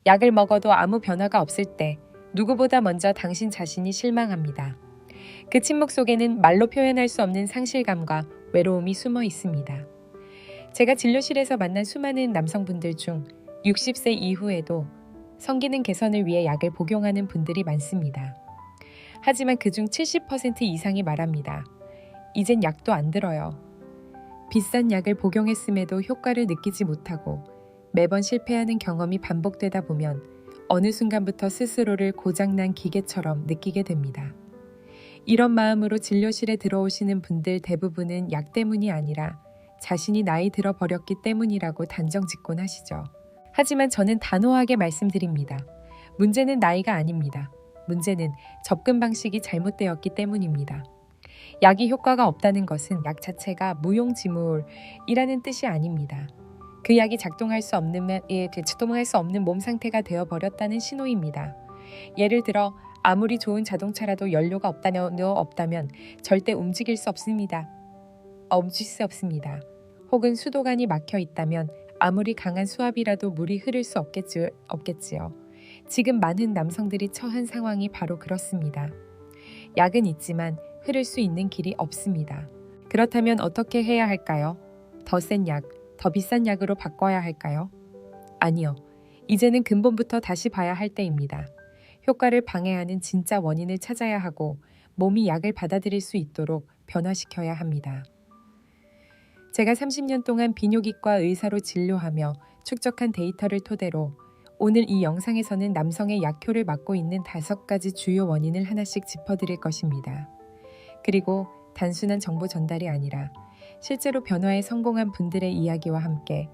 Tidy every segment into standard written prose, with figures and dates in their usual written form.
약을 먹어도 아무 변화가 없을 때 누구보다 먼저 당신 자신이 실망합니다. 그 침묵 속에는 말로 표현할 수 없는 상실감과 외로움이 숨어 있습니다. 제가 진료실에서 만난 수많은 남성분들 중 60세 이후에도 성기능 개선을 위해 약을 복용하는 분들이 많습니다. 하지만 그중 70% 이상이 말합니다. 이젠 약도 안 들어요. 비싼 약을 복용했음에도 효과를 느끼지 못하고 매번 실패하는 경험이 반복되다 보면 어느 순간부터 스스로를 고장난 기계처럼 느끼게 됩니다. 이런 마음으로 진료실에 들어오시는 분들 대부분은 약 때문이 아니라 자신이 나이 들어 버렸기 때문이라고 단정짓곤 하시죠. 하지만 저는 단호하게 말씀드립니다. 문제는 나이가 아닙니다. 문제는 접근 방식이 잘못되었기 때문입니다. 약이 효과가 없다는 것은 약 자체가 무용지물이라는 뜻이 아닙니다. 그 약이 작동할 수 없는 몸 상태가 되어버렸다는 신호입니다. 예를 들어 아무리 좋은 자동차라도 연료가 없다면 절대 움직일 수 없습니다. 혹은 수도관이 막혀 있다면 아무리 강한 수압이라도 물이 흐를 수 없겠지요. 지금 많은 남성들이 처한 상황이 바로 그렇습니다. 약은 있지만 흐를 수 있는 길이 없습니다. 그렇다면 어떻게 해야 할까요? 더 센 약, 더 비싼 약으로 바꿔야 할까요? 아니요. 이제는 근본부터 다시 봐야 할 때입니다. 효과를 방해하는 진짜 원인을 찾아야 하고 몸이 약을 받아들일 수 있도록 변화시켜야 합니다. 제가 30년 동안 비뇨기과 의사로 진료하며 축적한 데이터를 토대로 오늘 이 영상에서는 남성의 약효를 막고 있는 5가지 주요 원인을 하나씩 짚어드릴 것입니다. 그리고 단순한 정보 전달이 아니라 실제로 변화에 성공한 분들의 이야기와 함께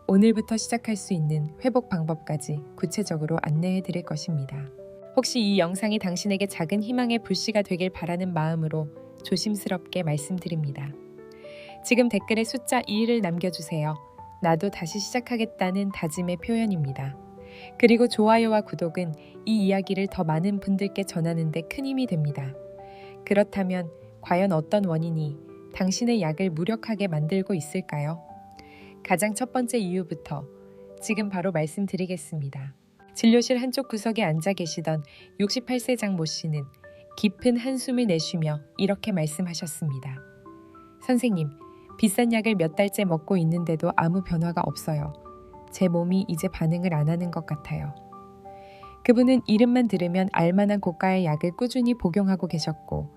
오늘부터 시작할 수 있는 회복 방법까지 구체적으로 안내해 드릴 것입니다. 혹시 이 영상이 당신에게 작은 희망의 불씨가 되길 바라는 마음으로 조심스럽게 말씀드립니다. 지금 댓글에 숫자 2를 남겨주세요. 나도 다시 시작하겠다는 다짐의 표현입니다. 그리고 좋아요와 구독은 이 이야기를 더 많은 분들께 전하는 데 큰 힘이 됩니다. 그렇다면 과연 어떤 원인이 당신의 약을 무력하게 만들고 있을까요? 가장 첫 번째 이유부터 지금 바로 말씀드리겠습니다. 진료실 한쪽 구석에 앉아 계시던 68세 장모 씨는 깊은 한숨을 내쉬며 이렇게 말씀하셨습니다. 선생님, 비싼 약을 몇 달째 먹고 있는데도 아무 변화가 없어요. 제 몸이 이제 반응을 안 하는 것 같아요. 그분은 이름만 들으면 알만한 고가의 약을 꾸준히 복용하고 계셨고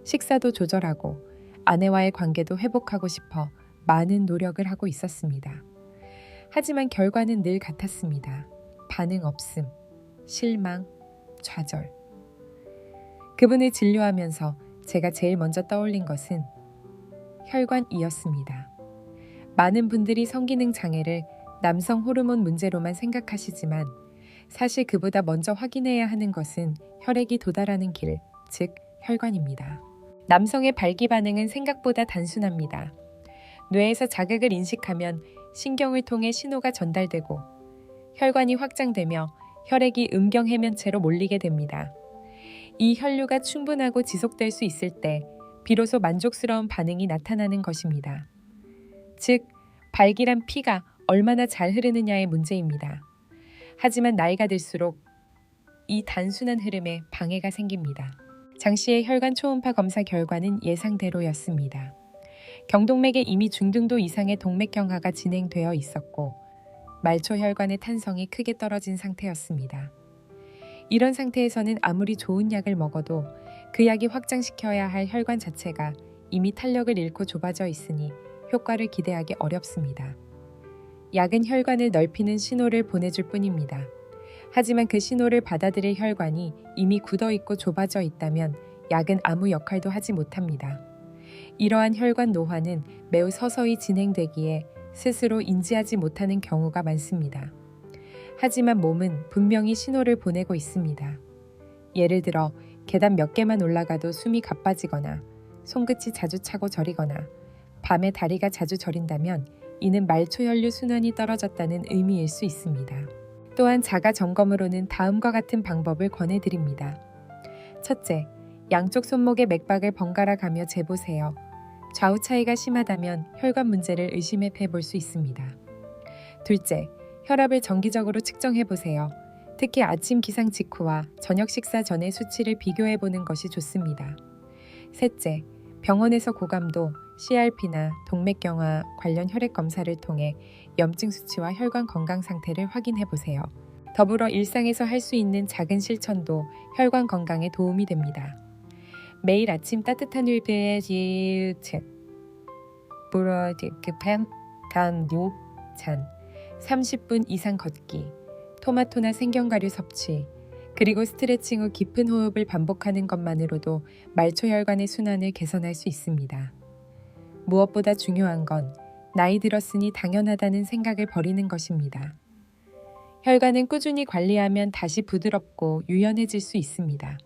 식사도 조절하고 아내와의 관계도 회복하고 싶어 많은 노력을 하고 있었습니다. 하지만 결과는 늘 같았습니다. 반응 없음, 실망, 좌절. 그분을 진료하면서 제가 제일 먼저 떠올린 것은 혈관이었습니다. 많은 분들이 성기능 장애를 남성 호르몬 문제로만 생각하시지만 사실 그보다 먼저 확인해야 하는 것은 혈액이 도달하는 길, 즉 혈관입니다. 남성의 발기 반응은 생각보다 단순합니다. 뇌에서 자극을 인식하면 신경을 통해 신호가 전달되고 혈관이 확장되며 혈액이 음경 해면체로 몰리게 됩니다. 이 혈류가 충분하고 지속될 수 있을 때 비로소 만족스러운 반응이 나타나는 것입니다. 즉, 발기란 피가 얼마나 잘 흐르느냐의 문제입니다. 하지만 나이가 들수록 이 단순한 흐름에 방해가 생깁니다. 장 씨의 혈관 초음파 검사 결과는 예상대로였습니다. 경동맥에 이미 중등도 이상의 동맥경화가 진행되어 있었고 말초 혈관의 탄성이 크게 떨어진 상태였습니다. 이런 상태에서는 아무리 좋은 약을 먹어도 그 약이 확장시켜야 할 혈관 자체가 이미 탄력을 잃고 좁아져 있으니 효과를 기대하기 어렵습니다. 약은 혈관을 넓히는 신호를 보내줄 뿐입니다. 하지만 그 신호를 받아들일 혈관이 이미 굳어있고 좁아져 있다면 약은 아무 역할도 하지 못합니다. 이러한 혈관 노화는 매우 서서히 진행되기에 스스로 인지하지 못하는 경우가 많습니다. 하지만 몸은 분명히 신호를 보내고 있습니다. 예를 들어 계단 몇 개만 올라가도 숨이 가빠지거나 손끝이 자주 차고 저리거나 밤에 다리가 자주 저린다면 이는 말초 혈류 순환이 떨어졌다는 의미일 수 있습니다. 또한 자가 점검으로는 다음과 같은 방법을 권해드립니다. 첫째, 양쪽 손목의 맥박을 번갈아 가며 재보세요. 좌우 차이가 심하다면 혈관 문제를 의심해 볼 수 있습니다. 둘째, 혈압을 정기적으로 측정해 보세요. 특히 아침 기상 직후와 저녁 식사 전의 수치를 비교해 보는 것이 좋습니다. 셋째, 병원에서 고감도 CRP나 동맥경화 관련 혈액 검사를 통해 염증 수치와 혈관 건강 상태를 확인해 보세요. 더불어 일상에서 할 수 있는 작은 실천도 혈관 건강에 도움이 됩니다. 매일 아침 따뜻한 물에 급한 잔, 30분 이상 걷기, 토마토나 생견과류 섭취, 그리고 스트레칭 후 깊은 호흡을 반복하는 것만으로도 말초혈관의 순환을 개선할 수 있습니다. 무엇보다 중요한 건 나이 들었으니 당연하다는 생각을 버리는 것입니다. 혈관은 꾸준히 관리하면 다시 부드럽고 유연해질 수 있습니다.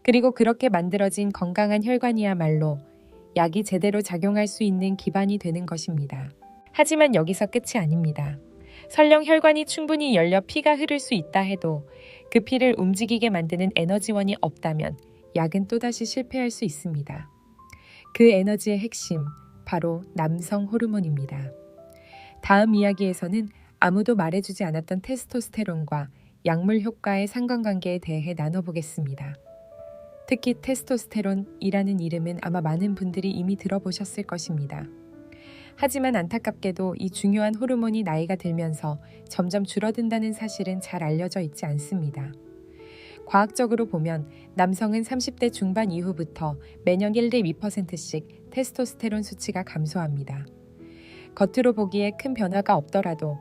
그리고 그렇게 만들어진 건강한 혈관이야말로 약이 제대로 작용할 수 있는 기반이 되는 것입니다. 하지만 여기서 끝이 아닙니다. 설령 혈관이 충분히 열려 피가 흐를 수 있다 해도 그 피를 움직이게 만드는 에너지원이 없다면 약은 또다시 실패할 수 있습니다. 그 에너지의 핵심, 바로 남성 호르몬입니다. 다음 이야기에서는 아무도 말해주지 않았던 테스토스테론과 약물 효과의 상관관계에 대해 나눠보겠습니다. 특히 테스토스테론이라는 이름은 아마 많은 분들이 이미 들어보셨을 것입니다. 하지만 안타깝게도 이 중요한 호르몬이 나이가 들면서 점점 줄어든다는 사실은 잘 알려져 있지 않습니다. 과학적으로 보면 남성은 30대 중반 이후부터 매년 1.2%씩 테스토스테론 수치가 감소합니다. 겉으로 보기에 큰 변화가 없더라도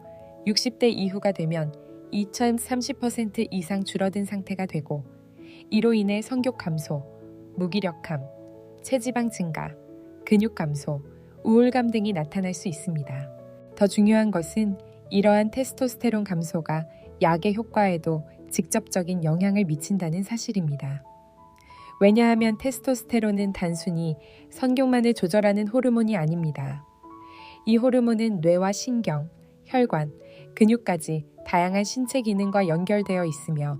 60대 이후가 되면 2.30% 이상 줄어든 상태가 되고 이로 인해 성욕 감소, 무기력함, 체지방 증가, 근육 감소, 우울감 등이 나타날 수 있습니다. 더 중요한 것은 이러한 테스토스테론 감소가 약의 효과에도 직접적인 영향을 미친다는 사실입니다. 왜냐하면 테스토스테론은 단순히 성욕만을 조절하는 호르몬이 아닙니다. 이 호르몬은 뇌와 신경, 혈관, 근육까지 다양한 신체 기능과 연결되어 있으며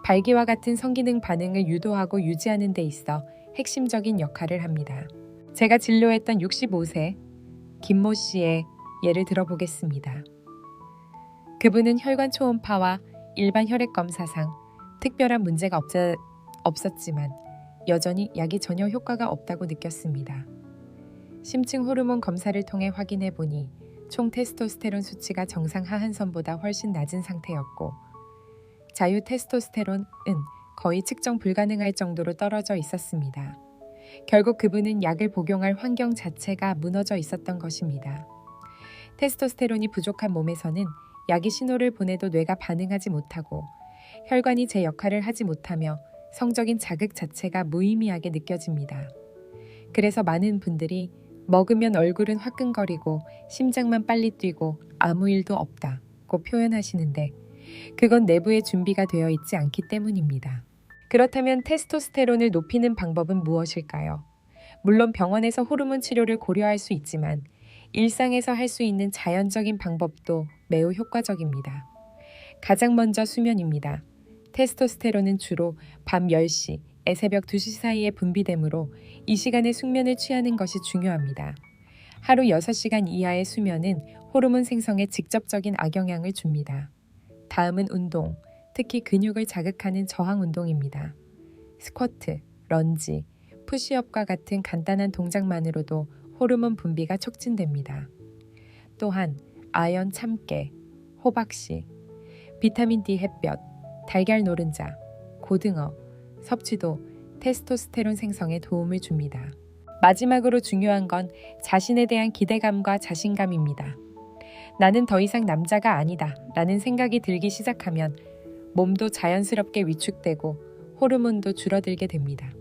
발기와 같은 성기능 반응을 유도하고 유지하는 데 있어 핵심적인 역할을 합니다. 제가 진료했던 65세 김모 씨의 예를 들어보겠습니다. 그분은 혈관 초음파와 일반 혈액 검사상 특별한 문제가 없었지만 여전히 약이 전혀 효과가 없다고 느꼈습니다. 심층 호르몬 검사를 통해 확인해 보니 총 테스토스테론 수치가 정상 하한선보다 훨씬 낮은 상태였고 자유 테스토스테론은 거의 측정 불가능할 정도로 떨어져 있었습니다. 결국 그분은 약을 복용할 환경 자체가 무너져 있었던 것입니다. 테스토스테론이 부족한 몸에서는 약이 신호를 보내도 뇌가 반응하지 못하고 혈관이 제 역할을 하지 못하며 성적인 자극 자체가 무의미하게 느껴집니다. 그래서 많은 분들이 먹으면 얼굴은 화끈거리고 심장만 빨리 뛰고 아무 일도 없다고 표현하시는데 그건 내부의 준비가 되어 있지 않기 때문입니다. 그렇다면 테스토스테론을 높이는 방법은 무엇일까요? 물론 병원에서 호르몬 치료를 고려할 수 있지만 일상에서 할 수 있는 자연적인 방법도 매우 효과적입니다. 가장 먼저 수면입니다. 테스토스테론은 주로 밤 10시에 새벽 2시 사이에 분비되므로 이 시간에 숙면을 취하는 것이 중요합니다. 하루 6시간 이하의 수면은 호르몬 생성에 직접적인 악영향을 줍니다. 다음은 운동, 특히 근육을 자극하는 저항 운동입니다. 스쿼트, 런지, 푸시업과 같은 간단한 동작만으로도 호르몬 분비가 촉진됩니다. 또한 아연 참깨, 호박씨, 비타민 D 햇볕, 달걀 노른자, 고등어, 섭취도 테스토스테론 생성에 도움을 줍니다. 마지막으로 중요한 건 자신에 대한 기대감과 자신감입니다. 나는 더 이상 남자가 아니다 라는 생각이 들기 시작하면 몸도 자연스럽게 위축되고 호르몬도 줄어들게 됩니다.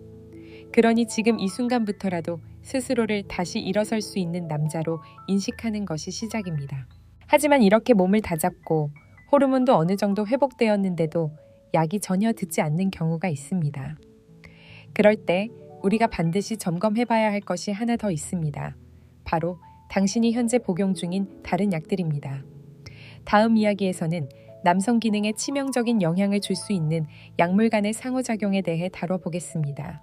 그러니 지금 이 순간부터라도 스스로를 다시 일어설 수 있는 남자로 인식하는 것이 시작입니다. 하지만 이렇게 몸을 다잡고 호르몬도 어느 정도 회복되었는데도 약이 전혀 듣지 않는 경우가 있습니다. 그럴 때 우리가 반드시 점검해봐야 할 것이 하나 더 있습니다. 바로 당신이 현재 복용 중인 다른 약들입니다. 다음 이야기에서는 남성 기능에 치명적인 영향을 줄 수 있는 약물 간의 상호작용에 대해 다뤄보겠습니다.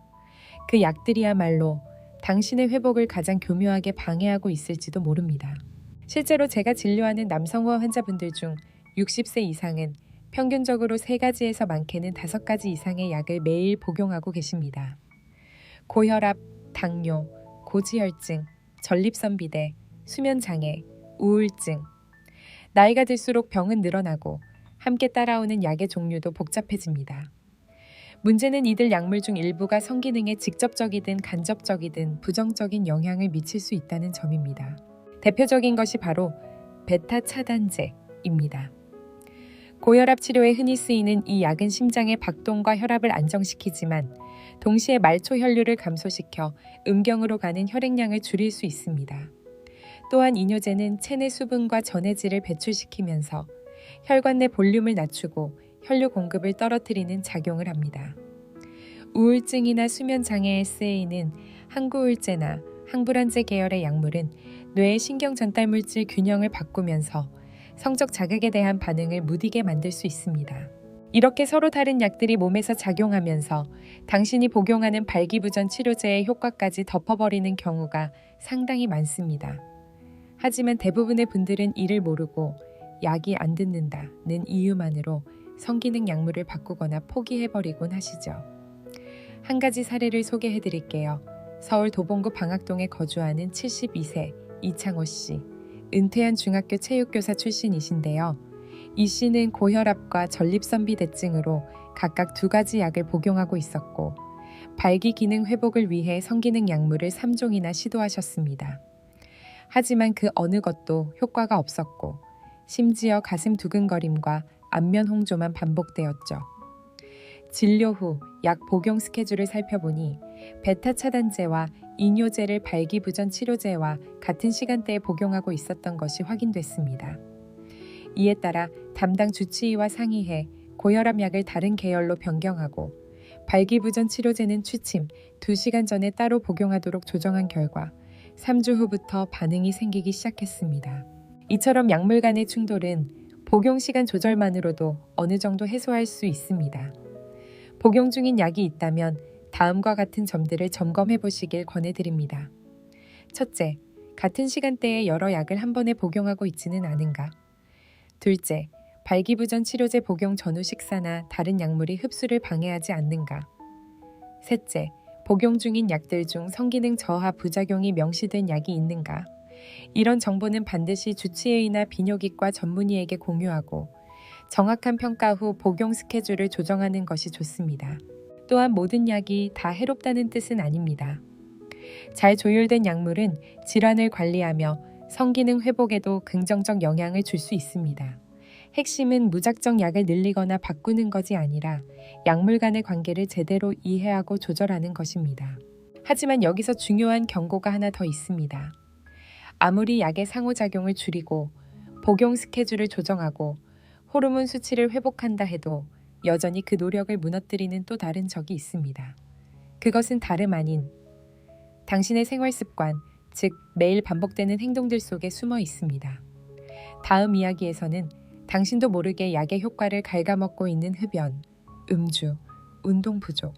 그 약들이야말로 당신의 회복을 가장 교묘하게 방해하고 있을지도 모릅니다. 실제로 제가 진료하는 남성화 환자분들 중 60세 이상은 평균적으로 3가지에서 많게는 5가지 이상의 약을 매일 복용하고 계십니다. 고혈압, 당뇨, 고지혈증, 전립선비대, 수면장애, 우울증. 나이가 들수록 병은 늘어나고 함께 따라오는 약의 종류도 복잡해집니다. 문제는 이들 약물 중 일부가 성기능에 직접적이든 간접적이든 부정적인 영향을 미칠 수 있다는 점입니다. 대표적인 것이 바로 베타 차단제입니다. 고혈압 치료에 흔히 쓰이는 이 약은 심장의 박동과 혈압을 안정시키지만 동시에 말초 혈류를 감소시켜 음경으로 가는 혈액량을 줄일 수 있습니다. 또한 이뇨제는 체내 수분과 전해질을 배출시키면서 혈관 내 볼륨을 낮추고 혈류 공급을 떨어뜨리는 작용을 합니다. 우울증이나 수면장애에 쓰이는 항구울제나 항불안제 계열의 약물은 뇌의 신경전달물질 균형을 바꾸면서 성적 자극에 대한 반응을 무디게 만들 수 있습니다. 이렇게 서로 다른 약들이 몸에서 작용하면서 당신이 복용하는 발기부전 치료제의 효과까지 덮어버리는 경우가 상당히 많습니다. 하지만 대부분의 분들은 이를 모르고 약이 안 듣는다는 이유만으로 성기능 약물을 바꾸거나 포기해버리곤 하시죠. 한 가지 사례를 소개해드릴게요. 서울 도봉구 방학동에 거주하는 72세 이창호 씨. 은퇴한 중학교 체육교사 출신이신데요. 이 씨는 고혈압과 전립선비대증으로 각각 2가지 약을 복용하고 있었고 발기 기능 회복을 위해 성기능 약물을 3종이나 시도하셨습니다. 하지만 그 어느 것도 효과가 없었고 심지어 가슴 두근거림과 안면 홍조만 반복되었죠. 진료 후 약 복용 스케줄을 살펴보니 베타 차단제와 이뇨제를 발기부전 치료제와 같은 시간대에 복용하고 있었던 것이 확인됐습니다. 이에 따라 담당 주치의와 상의해 고혈압 약을 다른 계열로 변경하고 발기부전 치료제는 취침 2시간 전에 따로 복용하도록 조정한 결과 3주 후부터 반응이 생기기 시작했습니다. 이처럼 약물 간의 충돌은 복용 시간 조절만으로도 어느 정도 해소할 수 있습니다. 복용 중인 약이 있다면 다음과 같은 점들을 점검해 보시길 권해드립니다. 첫째, 같은 시간대에 여러 약을 한 번에 복용하고 있지는 않은가? 둘째, 발기부전 치료제 복용 전후 식사나 다른 약물이 흡수를 방해하지 않는가? 셋째, 복용 중인 약들 중 성기능 저하 부작용이 명시된 약이 있는가? 이런 정보는 반드시 주치의나 비뇨기과 전문의에게 공유하고 정확한 평가 후 복용 스케줄을 조정하는 것이 좋습니다. 또한 모든 약이 다 해롭다는 뜻은 아닙니다. 잘 조율된 약물은 질환을 관리하며 성기능 회복에도 긍정적 영향을 줄 수 있습니다. 핵심은 무작정 약을 늘리거나 바꾸는 것이 아니라 약물 간의 관계를 제대로 이해하고 조절하는 것입니다. 하지만 여기서 중요한 경고가 하나 더 있습니다. 아무리 약의 상호작용을 줄이고 복용 스케줄을 조정하고 호르몬 수치를 회복한다 해도 여전히 그 노력을 무너뜨리는 또 다른 적이 있습니다. 그것은 다름 아닌 당신의 생활 습관, 즉 매일 반복되는 행동들 속에 숨어 있습니다. 다음 이야기에서는 당신도 모르게 약의 효과를 갉아먹고 있는 흡연, 음주, 운동 부족,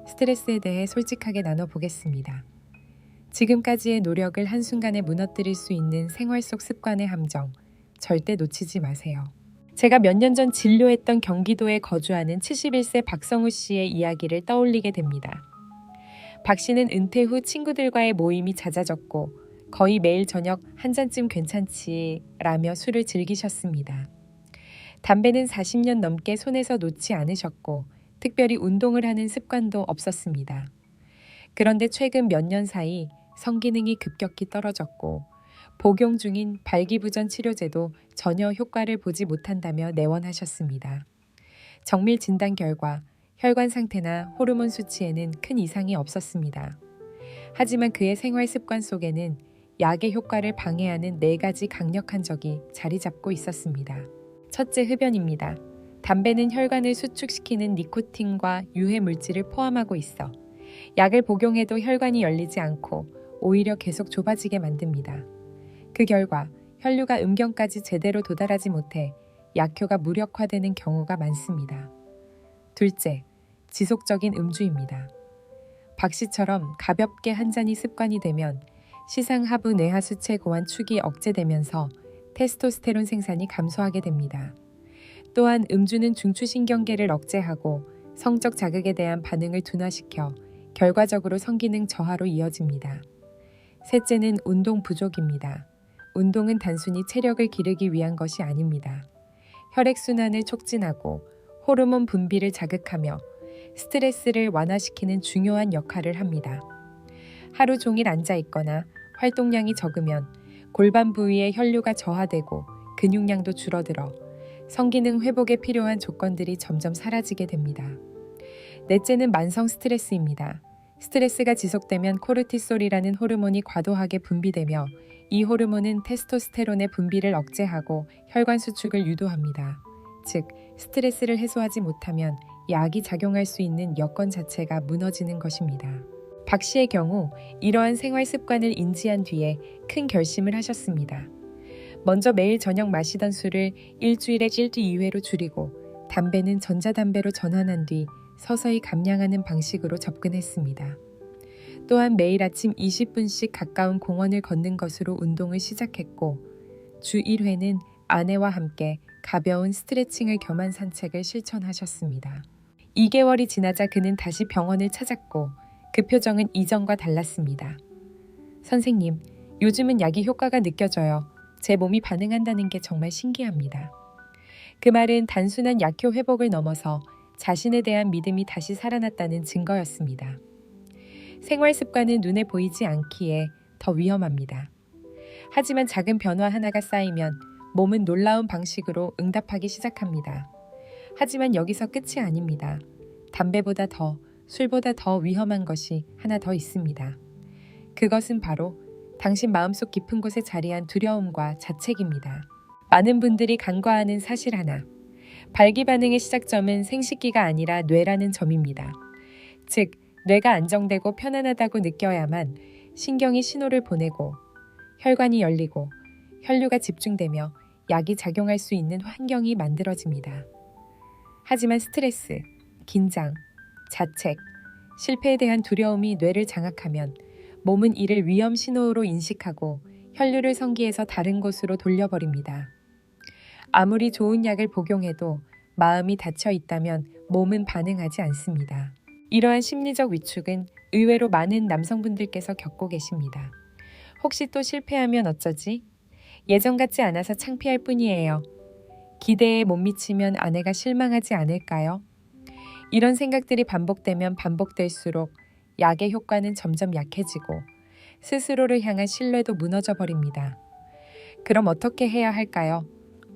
스트레스에 대해 솔직하게 나눠보겠습니다. 지금까지의 노력을 한순간에 무너뜨릴 수 있는 생활 속 습관의 함정, 절대 놓치지 마세요. 제가 몇 년 전 진료했던 경기도에 거주하는 71세 박성우 씨의 이야기를 떠올리게 됩니다. 박 씨는 은퇴 후 친구들과의 모임이 잦아졌고 거의 매일 저녁 한 잔쯤 괜찮지라며 술을 즐기셨습니다. 담배는 40년 넘게 손에서 놓지 않으셨고 특별히 운동을 하는 습관도 없었습니다. 그런데 최근 몇 년 사이 성기능이 급격히 떨어졌고 복용 중인 발기부전 치료제도 전혀 효과를 보지 못한다며 내원하셨습니다. 정밀 진단 결과 혈관 상태나 호르몬 수치에는 큰 이상이 없었습니다. 하지만 그의 생활 습관 속에는 약의 효과를 방해하는 4가지 강력한 적이 자리 잡고 있었습니다. 첫째, 흡연입니다. 담배는 혈관을 수축시키는 니코틴과 유해 물질을 포함하고 있어 약을 복용해도 혈관이 열리지 않고 오히려 계속 좁아지게 만듭니다. 그 결과 혈류가 음경까지 제대로 도달하지 못해 약효가 무력화되는 경우가 많습니다. 둘째, 지속적인 음주입니다. 박 씨처럼 가볍게 한 잔이 습관이 되면 시상하부 뇌하수체 고환축이 억제되면서 테스토스테론 생산이 감소하게 됩니다. 또한 음주는 중추신경계를 억제하고 성적 자극에 대한 반응을 둔화시켜 결과적으로 성기능 저하로 이어집니다. 셋째는 운동 부족입니다. 운동은 단순히 체력을 기르기 위한 것이 아닙니다. 혈액순환을 촉진하고 호르몬 분비를 자극하며 스트레스를 완화시키는 중요한 역할을 합니다. 하루 종일 앉아 있거나 활동량이 적으면 골반 부위의 혈류가 저하되고 근육량도 줄어들어 성기능 회복에 필요한 조건들이 점점 사라지게 됩니다. 넷째는 만성 스트레스입니다. 스트레스가 지속되면 코르티솔이라는 호르몬이 과도하게 분비되며 이 호르몬은 테스토스테론의 분비를 억제하고 혈관 수축을 유도합니다. 즉, 스트레스를 해소하지 못하면 약이 작용할 수 있는 여건 자체가 무너지는 것입니다. 박 씨의 경우 이러한 생활 습관을 인지한 뒤에 큰 결심을 하셨습니다. 먼저 매일 저녁 마시던 술을 일주일에 2회로 줄이고 담배는 전자담배로 전환한 뒤 서서히 감량하는 방식으로 접근했습니다. 또한 매일 아침 20분씩 가까운 공원을 걷는 것으로 운동을 시작했고 주 1회는 아내와 함께 가벼운 스트레칭을 겸한 산책을 실천하셨습니다. 2개월이 지나자 그는 다시 병원을 찾았고 그 표정은 이전과 달랐습니다. 선생님, 요즘은 약이 효과가 느껴져요. 제 몸이 반응한다는 게 정말 신기합니다. 그 말은 단순한 약효 회복을 넘어서 자신에 대한 믿음이 다시 살아났다는 증거였습니다. 생활 습관은 눈에 보이지 않기에 더 위험합니다. 하지만 작은 변화 하나가 쌓이면 몸은 놀라운 방식으로 응답하기 시작합니다. 하지만 여기서 끝이 아닙니다. 담배보다 술보다 더 위험한 것이 하나 더 있습니다. 그것은 바로 당신 마음속 깊은 곳에 자리한 두려움과 자책입니다. 많은 분들이 간과하는 사실 하나. 발기 반응의 시작점은 생식기가 아니라 뇌라는 점입니다. 즉, 뇌가 안정되고 편안하다고 느껴야만 신경이 신호를 보내고 혈관이 열리고 혈류가 집중되며 약이 작용할 수 있는 환경이 만들어집니다. 하지만 스트레스, 긴장, 자책, 실패에 대한 두려움이 뇌를 장악하면 몸은 이를 위험 신호로 인식하고 혈류를 성기에서 다른 곳으로 돌려버립니다. 아무리 좋은 약을 복용해도 마음이 닫혀 있다면 몸은 반응하지 않습니다. 이러한 심리적 위축은 의외로 많은 남성분들께서 겪고 계십니다. 혹시 또 실패하면 어쩌지? 예전 같지 않아서 창피할 뿐이에요. 기대에 못 미치면 아내가 실망하지 않을까요? 이런 생각들이 반복되면 반복될수록 약의 효과는 점점 약해지고 스스로를 향한 신뢰도 무너져 버립니다. 그럼 어떻게 해야 할까요?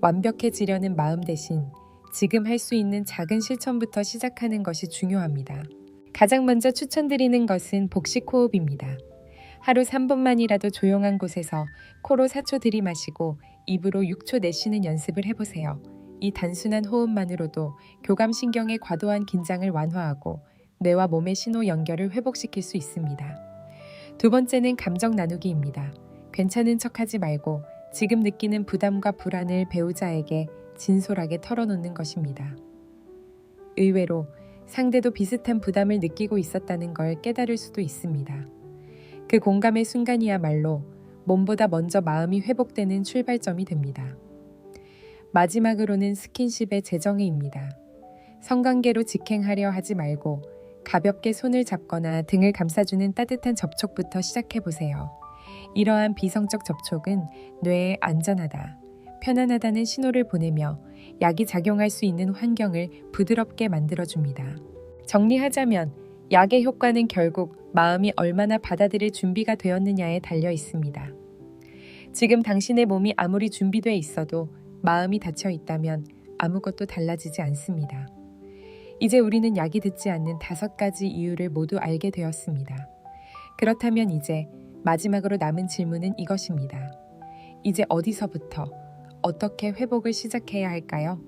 완벽해지려는 마음 대신 지금 할 수 있는 작은 실천부터 시작하는 것이 중요합니다. 가장 먼저 추천드리는 것은 복식 호흡입니다. 하루 3분만이라도 조용한 곳에서 코로 4초 들이마시고 입으로 6초 내쉬는 연습을 해보세요. 이 단순한 호흡만으로도 교감신경의 과도한 긴장을 완화하고 뇌와 몸의 신호 연결을 회복시킬 수 있습니다. 두 번째는 감정 나누기입니다. 괜찮은 척하지 말고 지금 느끼는 부담과 불안을 배우자에게 진솔하게 털어놓는 것입니다. 의외로 상대도 비슷한 부담을 느끼고 있었다는 걸 깨달을 수도 있습니다. 그 공감의 순간이야말로 몸보다 먼저 마음이 회복되는 출발점이 됩니다. 마지막으로는 스킨십의 재정의입니다. 성관계로 직행하려 하지 말고 가볍게 손을 잡거나 등을 감싸주는 따뜻한 접촉부터 시작해보세요. 이러한 비성적 접촉은 뇌에 안전하다, 편안하다는 신호를 보내며 약이 작용할 수 있는 환경을 부드럽게 만들어줍니다. 정리하자면 약의 효과는 결국 마음이 얼마나 받아들일 준비가 되었느냐에 달려 있습니다. 지금 당신의 몸이 아무리 준비돼 있어도 마음이 닫혀 있다면 아무것도 달라지지 않습니다. 이제 우리는 약이 듣지 않는 5가지 이유를 모두 알게 되었습니다. 그렇다면 이제 마지막으로 남은 질문은 이것입니다. 이제 어디서부터 어떻게 회복을 시작해야 할까요?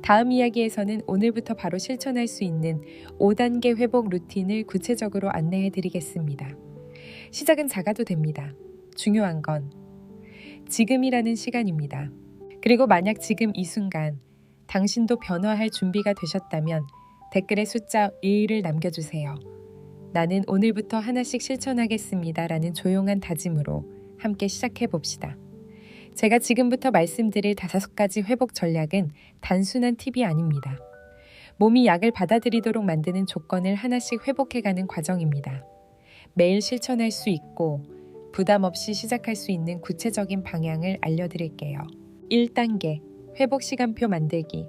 다음 이야기에서는 오늘부터 바로 실천할 수 있는 5단계 회복 루틴을 구체적으로 안내해 드리겠습니다. 시작은 작아도 됩니다. 중요한 건 지금이라는 시간입니다. 그리고 만약 지금 이 순간 당신도 변화할 준비가 되셨다면 댓글에 숫자 1을 남겨주세요. 나는 오늘부터 하나씩 실천하겠습니다 라는 조용한 다짐으로 함께 시작해 봅시다. 제가 지금부터 말씀드릴 5가지 회복 전략은 단순한 팁이 아닙니다. 몸이 약을 받아들이도록 만드는 조건을 하나씩 회복해가는 과정입니다. 매일 실천할 수 있고 부담 없이 시작할 수 있는 구체적인 방향을 알려드릴게요. 1단계, 회복 시간표 만들기.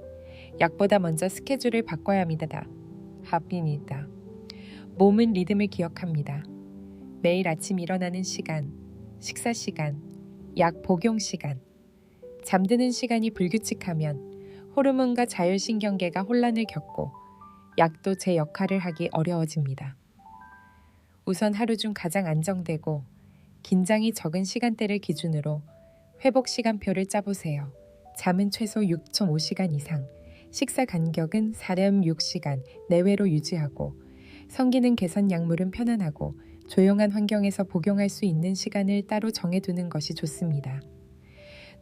약보다 먼저 스케줄을 바꿔야 합니다. 몸은 리듬을 기억합니다. 매일 아침 일어나는 시간, 식사 시간, 약 복용 시간. 잠드는 시간이 불규칙하면 호르몬과 자율신경계가 혼란을 겪고 약도 제 역할을 하기 어려워집니다. 우선 하루 중 가장 안정되고 긴장이 적은 시간대를 기준으로 회복 시간표를 짜보세요. 잠은 최소 6.5시간 이상, 식사 간격은 4-6시간 내외로 유지하고 성기능 개선 약물은 편안하고 조용한 환경에서 복용할 수 있는 시간을 따로 정해두는 것이 좋습니다.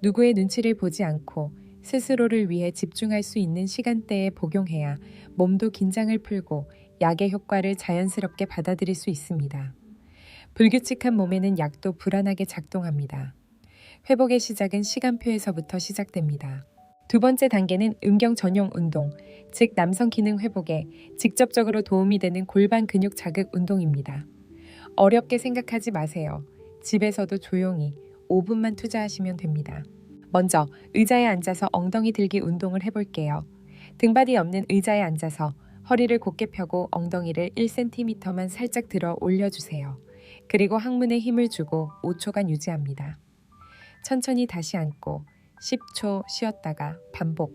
누구의 눈치를 보지 않고 스스로를 위해 집중할 수 있는 시간대에 복용해야 몸도 긴장을 풀고 약의 효과를 자연스럽게 받아들일 수 있습니다. 불규칙한 몸에는 약도 불안하게 작동합니다. 회복의 시작은 시간표에서부터 시작됩니다. 2번째 단계는 음경 전용 운동, 즉 남성 기능 회복에 직접적으로 도움이 되는 골반 근육 자극 운동입니다. 어렵게 생각하지 마세요. 집에서도 조용히 5분만 투자하시면 됩니다. 먼저 의자에 앉아서 엉덩이 들기 운동을 해볼게요. 등받이 없는 의자에 앉아서 허리를 곧게 펴고 엉덩이를 1cm만 살짝 들어 올려주세요. 그리고 항문에 힘을 주고 5초간 유지합니다. 천천히 다시 앉고 10초 쉬었다가 반복.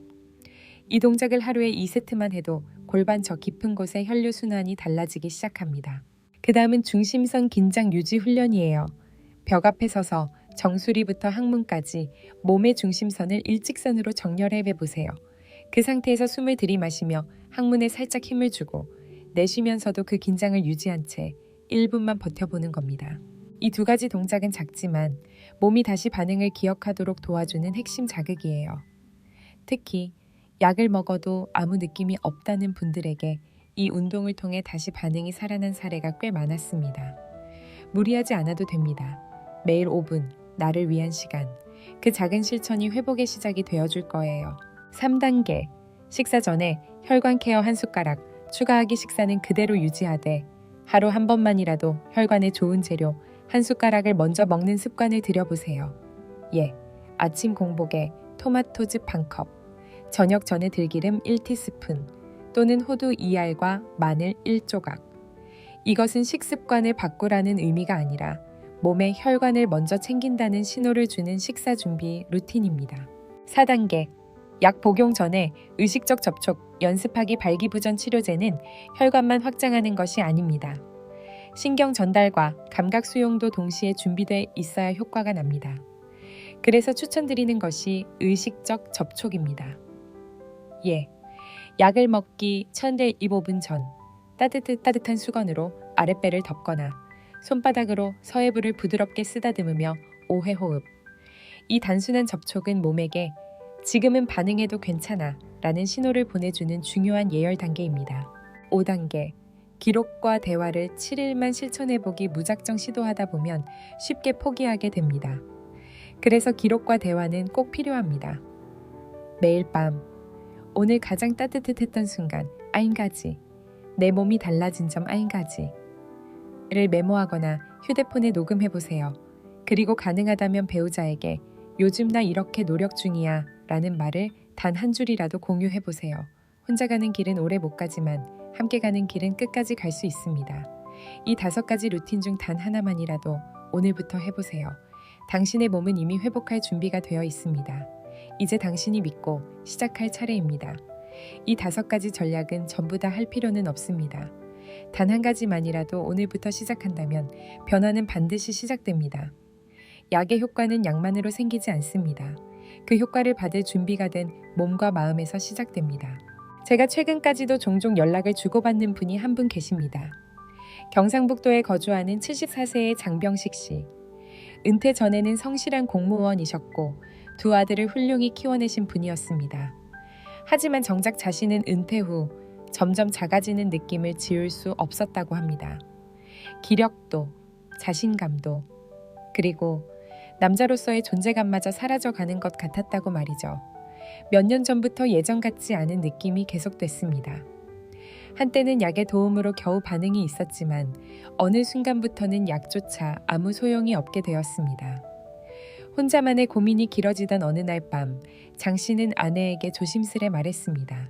이 동작을 하루에 2세트만 해도 골반 저 깊은 곳의 혈류순환이 달라지기 시작합니다. 그 다음은 중심선 긴장 유지 훈련이에요. 벽 앞에 서서 정수리부터 항문까지 몸의 중심선을 일직선으로 정렬해 보세요. 그 상태에서 숨을 들이마시며 항문에 살짝 힘을 주고 내쉬면서도 그 긴장을 유지한 채 1분만 버텨보는 겁니다. 이 2가지 동작은 작지만 몸이 다시 반응을 기억하도록 도와주는 핵심 자극이에요. 특히 약을 먹어도 아무 느낌이 없다는 분들에게 이 운동을 통해 다시 반응이 살아난 사례가 꽤 많았습니다. 무리하지 않아도 됩니다. 매일 5분, 나를 위한 시간. 그 작은 실천이 회복의 시작이 되어줄 거예요. 3단계, 식사 전에 혈관 케어 1숟가락, 추가하기 식사는 그대로 유지하되 하루 한 번만이라도 혈관에 좋은 재료 1숟가락을 먼저 먹는 습관을 들여보세요. 아침 공복에 토마토즙 1컵, 저녁 전에 들기름 1티스푼 또는 호두 2알과 마늘 1조각. 이것은 식습관을 바꾸라는 의미가 아니라 몸의 혈관을 먼저 챙긴다는 신호를 주는 식사 준비 루틴입니다. 4단계, 약 복용 전에 의식적 접촉, 연습하기 발기부전 치료제는 혈관만 확장하는 것이 아닙니다. 신경 전달과 감각 수용도 동시에 준비돼 있어야 효과가 납니다. 그래서 추천드리는 것이 의식적 접촉입니다. 약을 먹기 15분 전 따뜻한 수건으로 아랫배를 덮거나 손바닥으로 서해부를 부드럽게 쓰다듬으며 5회 호흡. 이 단순한 접촉은 몸에게 지금은 반응해도 괜찮아 라는 신호를 보내주는 중요한 예열 단계입니다. 5단계, 기록과 대화를 7일만 실천해보기. 무작정 시도하다 보면 쉽게 포기하게 됩니다. 그래서 기록과 대화는 꼭 필요합니다. 매일 밤, 오늘 가장 따뜻했던 순간, 아인가지. 내 몸이 달라진 점 아인가지를 메모하거나 휴대폰에 녹음해보세요. 그리고 가능하다면 배우자에게 요즘 나 이렇게 노력 중이야 라는 말을 단 한 줄이라도 공유해보세요. 혼자 가는 길은 오래 못 가지만 함께 가는 길은 끝까지 갈 수 있습니다. 이 5가지 루틴 중 단 하나만이라도 오늘부터 해보세요. 당신의 몸은 이미 회복할 준비가 되어 있습니다. 이제 당신이 믿고 시작할 차례입니다. 이 5가지 전략은 전부 다 할 필요는 없습니다. 단 한 가지만이라도 오늘부터 시작한다면 변화는 반드시 시작됩니다. 약의 효과는 약만으로 생기지 않습니다. 그 효과를 받을 준비가 된 몸과 마음에서 시작됩니다. 제가 최근까지도 종종 연락을 주고받는 분이 한 분 계십니다. 경상북도에 거주하는 74세의 장병식 씨. 은퇴 전에는 성실한 공무원이셨고 2 아들을 훌륭히 키워내신 분이었습니다. 하지만 정작 자신은 은퇴 후 점점 작아지는 느낌을 지울 수 없었다고 합니다. 기력도, 자신감도, 그리고 남자로서의 존재감마저 사라져가는 것 같았다고 말이죠. 몇 년 전부터 예전 같지 않은 느낌이 계속됐습니다. 한때는 약의 도움으로 겨우 반응이 있었지만 어느 순간부터는 약조차 아무 소용이 없게 되었습니다. 혼자만의 고민이 길어지던 어느 날 밤, 장 씨는 아내에게 조심스레 말했습니다.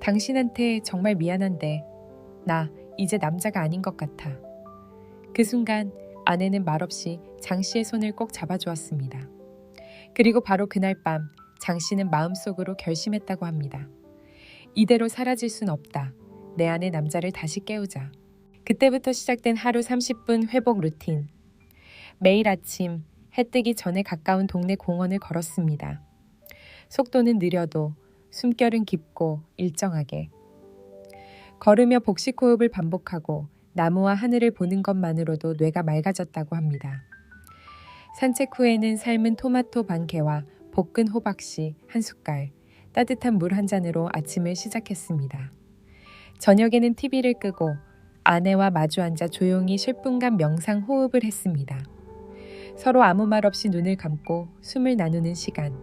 당신한테 정말 미안한데 나 이제 남자가 아닌 것 같아. 그 순간 아내는 말없이 장 씨의 손을 꼭 잡아주었습니다. 그리고 바로 그날 밤 장 씨는 마음속으로 결심했다고 합니다. 이대로 사라질 순 없다. 내 안의 남자를 다시 깨우자. 그때부터 시작된 하루 30분 회복 루틴. 매일 아침 해 뜨기 전에 가까운 동네 공원을 걸었습니다. 속도는 느려도 숨결은 깊고 일정하게. 걸으며 복식 호흡을 반복하고 나무와 하늘을 보는 것만으로도 뇌가 맑아졌다고 합니다. 산책 후에는 삶은 토마토 반 개와 볶은 호박씨 한 숟갈, 따뜻한 물 한 잔으로 아침을 시작했습니다. 저녁에는 TV를 끄고 아내와 마주 앉아 조용히 10분간 명상 호흡을 했습니다. 서로 아무 말 없이 눈을 감고 숨을 나누는 시간.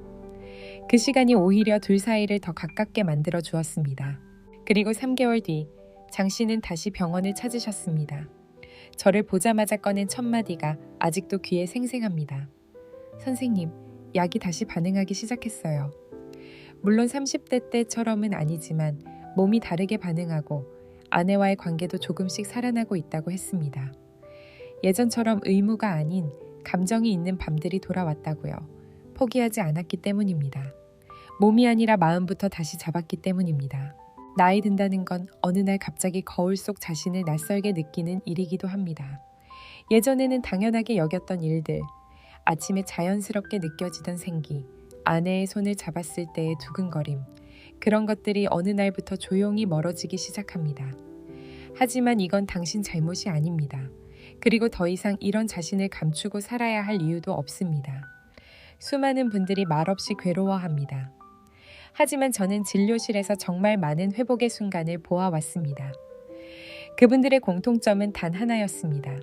그 시간이 오히려 둘 사이를 더 가깝게 만들어 주었습니다. 그리고 3개월 뒤 장 씨는 다시 병원을 찾으셨습니다. 저를 보자마자 꺼낸 첫 마디가 아직도 귀에 생생합니다. 선생님, 약이 다시 반응하기 시작했어요. 물론 30대 때처럼은 아니지만 몸이 다르게 반응하고 아내와의 관계도 조금씩 살아나고 있다고 했습니다. 예전처럼 의무가 아닌 감정이 있는 밤들이 돌아왔다고요. 포기하지 않았기 때문입니다. 몸이 아니라 마음부터 다시 잡았기 때문입니다. 나이 든다는 건 어느 날 갑자기 거울 속 자신을 낯설게 느끼는 일이기도 합니다. 예전에는 당연하게 여겼던 일들, 아침에 자연스럽게 느껴지던 생기, 아내의 손을 잡았을 때의 두근거림, 그런 것들이 어느 날부터 조용히 멀어지기 시작합니다. 하지만 이건 당신 잘못이 아닙니다. 그리고 더 이상 이런 자신을 감추고 살아야 할 이유도 없습니다. 수많은 분들이 말없이 괴로워합니다. 하지만 저는 진료실에서 정말 많은 회복의 순간을 보아왔습니다. 그분들의 공통점은 단 하나였습니다.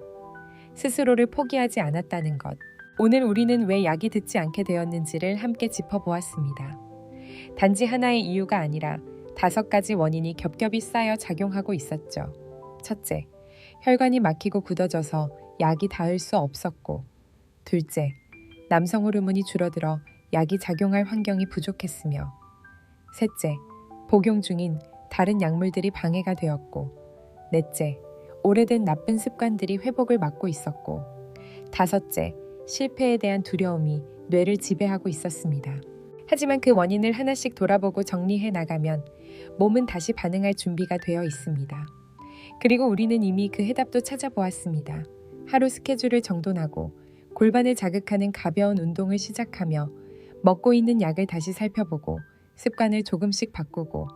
스스로를 포기하지 않았다는 것. 오늘 우리는 왜 약이 듣지 않게 되었는지를 함께 짚어보았습니다. 단지 하나의 이유가 아니라 5가지 원인이 겹겹이 쌓여 작용하고 있었죠. 첫째, 혈관이 막히고 굳어져서 약이 닿을 수 없었고, 둘째, 남성 호르몬이 줄어들어 약이 작용할 환경이 부족했으며, 셋째, 복용 중인 다른 약물들이 방해가 되었고, 넷째, 오래된 나쁜 습관들이 회복을 막고 있었고, 다섯째, 실패에 대한 두려움이 뇌를 지배하고 있었습니다. 하지만 그 원인을 하나씩 돌아보고 정리해 나가면 몸은 다시 반응할 준비가 되어 있습니다. 그리고 우리는 이미 그 해답도 찾아보았습니다. 하루 스케줄을 정돈하고 골반을 자극하는 가벼운 운동을 시작하며 먹고 있는 약을 다시 살펴보고 습관을 조금씩 바꾸고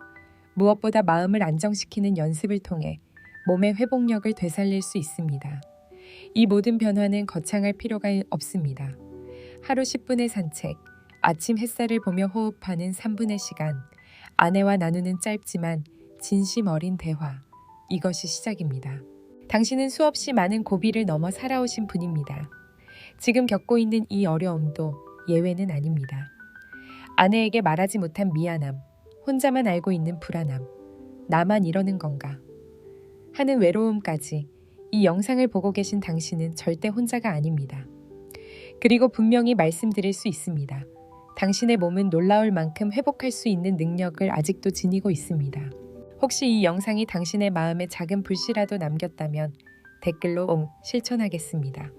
무엇보다 마음을 안정시키는 연습을 통해 몸의 회복력을 되살릴 수 있습니다. 이 모든 변화는 거창할 필요가 없습니다. 하루 10분의 산책, 아침 햇살을 보며 호흡하는 3분의 시간, 아내와 나누는 짧지만 진심 어린 대화, 이것이 시작입니다. 당신은 수없이 많은 고비를 넘어 살아오신 분입니다. 지금 겪고 있는 이 어려움도 예외는 아닙니다. 아내에게 말하지 못한 미안함, 혼자만 알고 있는 불안함, 나만 이러는 건가 하는 외로움까지 이 영상을 보고 계신 당신은 절대 혼자가 아닙니다. 그리고 분명히 말씀드릴 수 있습니다. 당신의 몸은 놀라울 만큼 회복할 수 있는 능력을 아직도 지니고 있습니다. 혹시 이 영상이 당신의 마음에 작은 불씨라도 남겼다면 댓글로 실천하겠습니다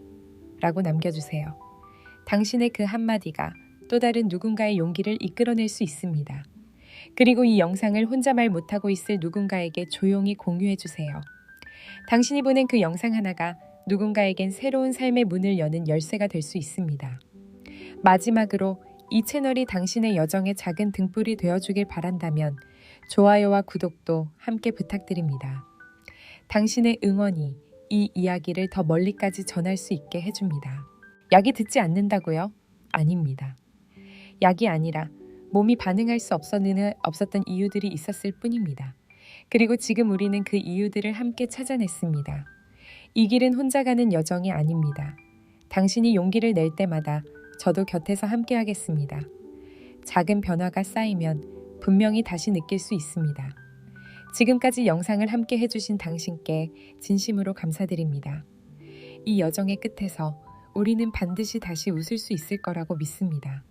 라고 남겨주세요. 당신의 그 한마디가 또 다른 누군가의 용기를 이끌어낼 수 있습니다. 그리고 이 영상을 혼자 말 못하고 있을 누군가에게 조용히 공유해주세요. 당신이 보낸 그 영상 하나가 누군가에겐 새로운 삶의 문을 여는 열쇠가 될 수 있습니다. 마지막으로 이 채널이 당신의 여정의 작은 등불이 되어주길 바란다면 좋아요와 구독도 함께 부탁드립니다. 당신의 응원이 이 이야기를 더 멀리까지 전할 수 있게 해줍니다. 약이 듣지 않는다고요? 아닙니다. 약이 아니라 몸이 반응할 수 없었던 이유들이 있었을 뿐입니다. 그리고 지금 우리는 그 이유들을 함께 찾아냈습니다. 이 길은 혼자 가는 여정이 아닙니다. 당신이 용기를 낼 때마다 저도 곁에서 함께하겠습니다. 작은 변화가 쌓이면 분명히 다시 느낄 수 있습니다. 지금까지 영상을 함께 해주신 당신께 진심으로 감사드립니다. 이 여정의 끝에서 우리는 반드시 다시 웃을 수 있을 거라고 믿습니다.